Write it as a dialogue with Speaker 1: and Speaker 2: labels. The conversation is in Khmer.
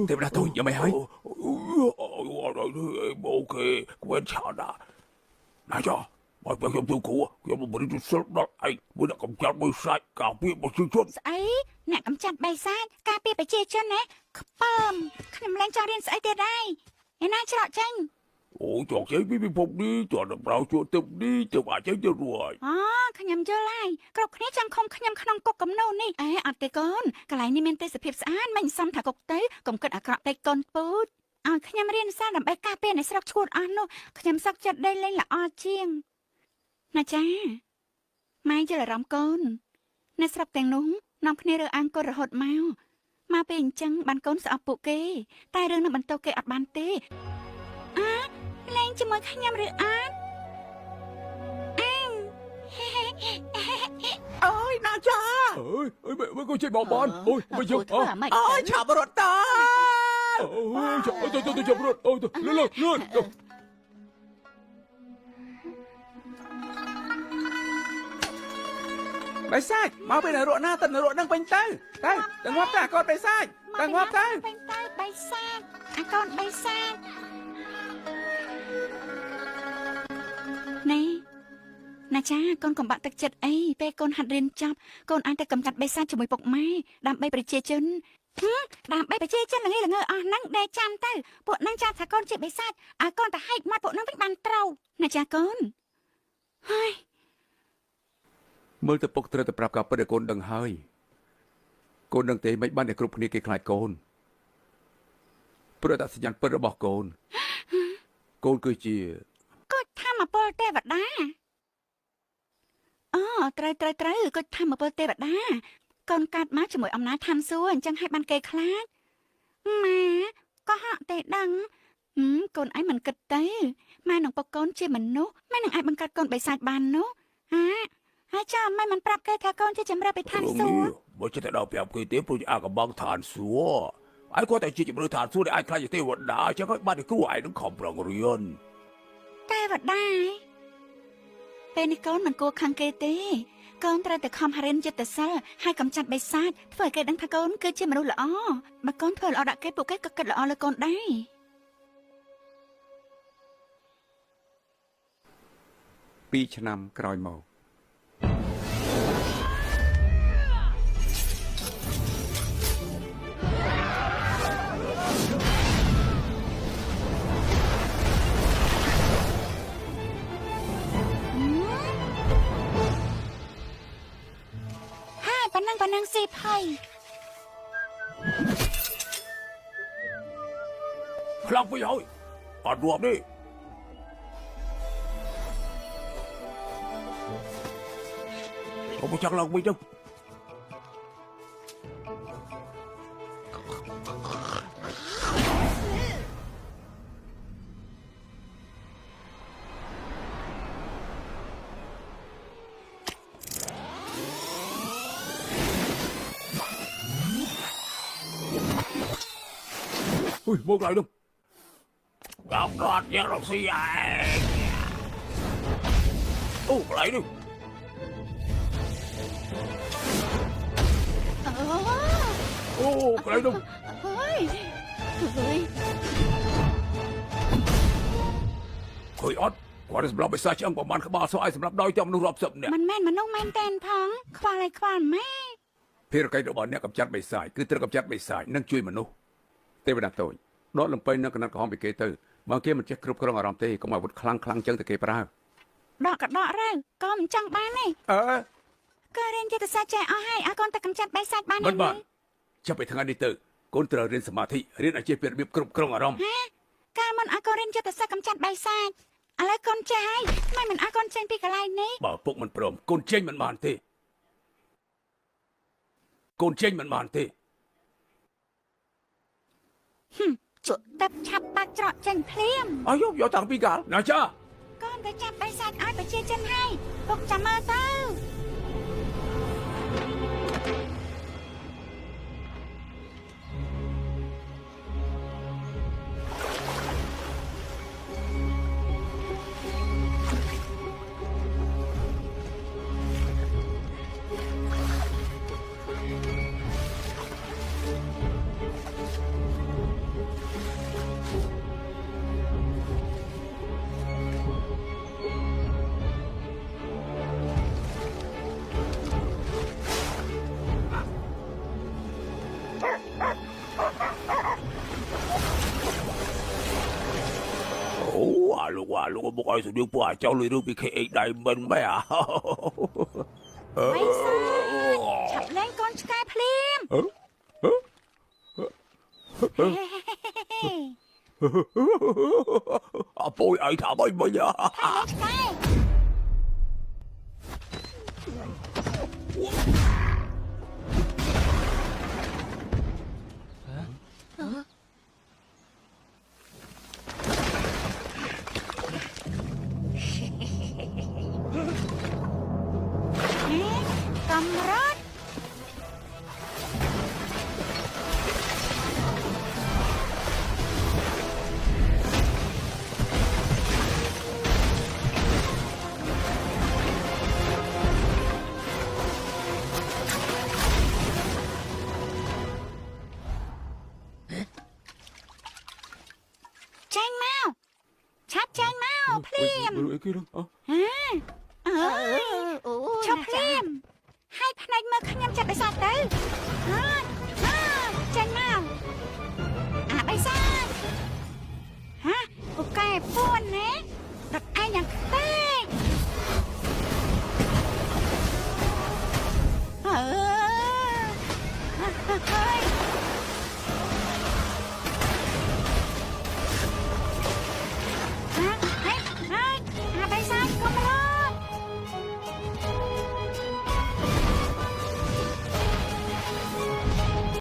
Speaker 1: Thế đã tôi giờ mày hỏi.
Speaker 2: Ok, 괜찮아. 나자, bây giờ cũ, giờ mà mình đi sớm đó, anh mới đã cầm chặt mới sai, cả biết một sự chân.
Speaker 3: ស្អីអ្នកកំចាត់បៃសាចការពារប្រជាជនណាខ្ពើមខ្ញុំឡើងចង់រៀនស្អីទៀតដែរឯណាច្រកចេញ
Speaker 2: Ủa, chọn giấy bí phục đi, chọn đồng bào chọn tâm đi, chọn bà cháy cho rồi.
Speaker 3: អូខ្ញុំយល់ហើយគ្រប់គ្នាចង់ខំខ្ញុំក្នុងគុកកំណូននេះអេអត់ទេកូនកន្លែងនេះមានទេសភាពស្អាតមិនសមថាគុកទៅកុំគិតអាក្រក់ពេកកូនពូជឲ្យខ្ញុំរៀនសារដើម្បីការពារអ្នកស្រុកឈួតអស់នោះខ្ញុំសឹកចិត្តដេញលេងល្អជាងណាចាម៉ែយល់អារម្មណ៍កូនអ្នកស្រុកទាំងនោះនាំគ្នារើអាងកូនរហូតមកពេលអញ្ចឹងបានកូនស្អប់ពួកគេតែរឿងនោះបន្តគេអត់បានទេលេងជាមួយខ្ញុំឬអត់
Speaker 4: Ôi, nó cha.
Speaker 2: Mấy con chơi bò bòn. Ôi, bây giờ.
Speaker 4: Ôi, chào bà rột ta.
Speaker 2: Ôi, tôi chậm rồi. Ôi, lên.
Speaker 4: Bày sai, mau bên ở rộn na, tần ở rộn đang bánh tay. Đây, đừng ngóp ta, con bày sai. Đừng ngóp ta.
Speaker 3: បេងតែបៃសាចអាកូនបៃសាចនេះណាចាកូនកុំបាក់ទឹកចិត្តអីពេលកូនហាត់រៀនចប់កូនអាចទៅកំចាត់បៃសាចជាមួយពុកម៉ែដើម្បីប្រជាជនដើម្បីប្រជាជនល្ងើអស់ហ្នឹងដេកចាំទៅពួកហ្នឹងចាំថាកូនជាបៃសាចឲ្យកូនទៅហែកមាត់ពួកហ្នឹងវិញបានត្រូវណាចាកូនហើយ
Speaker 1: មើលទៅពុកត្រូវតែប្រាប់ការពិតឲ្យកូនដឹងហើយកូនដឹងទេមិនបានតែគ្រប់គ្នាគេខ្លាចកូនព្រោះតែសញ្ញាណពិតរបស់កូនកូនគឺជា
Speaker 3: គុជធម្មពលទេវតាអូត្រូវគុជធម្មពលទេវតាកូនកាត់មកជាមួយអំណាចឋានសួគ៌អញ្ចឹងឲ្យបានគេខ្លាចម៉ែក៏ហក់ទេដឹងកូនឯងមិនគិតទេម៉ែនឹងពុកកូនជាមនុស្សម៉ែនឹងអាចបង្កើតកូនបិសាចបាននោះហើយចាំម៉ែមិនប្រាប់គេថាកូនជាចម្រើបិឋានសួគ៌
Speaker 2: Mới chỉ thể đào bẹp cái tiếp rồi ai cả băng thản xuống. Ai có thể chỉ mới thản xuống để ai khai thế vật đá chứ các bạn thì cứ ai nó không bằng riêng.
Speaker 3: ទេវតាពេលនេះកូនមិនគួរខឹងគេទេកូនត្រូវតែខំរៀនចិត្តសិលហើយកំចាត់បិសាចធ្វើឲ្យគេដឹងថាកូនគឺជាមនុស្សល្អបើកូនធ្វើល្អដាក់គេពួកគេក៏គិតល្អលើកូនដែរ
Speaker 1: 2 ឆ្នាំក្រោយមក
Speaker 3: ប៉ណ្ណឹងស៊ីផៃ
Speaker 2: Làm với rồi. Ăn ruộng đi. Không có chắc lòng mình đâu. Ui, một lại đâu. Gặp đoạt nhớ đồng xì ai. Ô, lại đi. Ô, lại đâu.
Speaker 3: Ôi.
Speaker 2: Khởi ót. Quả này sầm lọc bị sai chăng bọn man khá ba số ai sầm lọc đôi trong nụ rộp sầm nè.
Speaker 3: មិនមែនមនុស្សមែនតែនផងខ្វល់ឲ្យខ្វល់ម៉ែ
Speaker 1: ភារកិច្ចរបស់អ្នកកំចាត់បិសាចគឺត្រូវកំចាត់បិសាចនិងជួយមនុស្សទេវតាតូចដកលំពេញនៅកណាត់ក្រហមពីគេទៅបើគេមិនចេះគ្រប់គ្រងអារម្មណ៍ទេកុំឲ្យអាវុធខ្លាំងចឹងទៅគេប្រើ
Speaker 3: ដកក៏ដករើក៏មិនចង់បានទេក៏រៀនចិត្តសាស្ត្រចេះអស់ហើយឲ្យកូនទៅកំចាត់បិសាចបាន
Speaker 1: មិនបានចាប់ពីថ្ងៃនេះទៅកូនត្រូវរៀនសមាធិរៀនឲ្យចេះពីរបៀបគ្រប់គ្រងអារម្មណ៍
Speaker 3: កាលមិនឲ្យកូនរៀនចិត្តសាស្ត្រកំចាត់បិសាចឥឡូវកូនចេះហើយមិនឲ្យកូនចេញពីកន្លែងនេះ
Speaker 1: បើពុកមិនព្រមកូនចេញមិនបានទេកូនចេញមិនបានទេ
Speaker 3: ជក់តាប់ឆាប់បាត់ច្រកចេញភ្លាម
Speaker 2: Ayo, vô thằng bị gà.
Speaker 1: Nào cha
Speaker 3: កូនទៅចាប់បិសាចឲ្យប្រជាជនហើយពុកចាំមើលទៅ
Speaker 2: លោកមកឲ្យស្តៀងពួកអាចោលរឿងពី KH Diamond មែនអា
Speaker 3: បិសាចឆាប់លេងកូនឆ្កែភ្លាម
Speaker 2: អាពុយអីថាមិនមិញ
Speaker 3: ឆ្កែ កំរត់ ចេញមកឆាប់ចេញមកភ្លាម
Speaker 1: អីគេនោះ
Speaker 3: អើយឈប់ភ្លាមហើយភ្នែកមើលខ្ញុំចាប់បិសាចទៅចេញមកអាបិសាចហ៎ពូកែពួនណា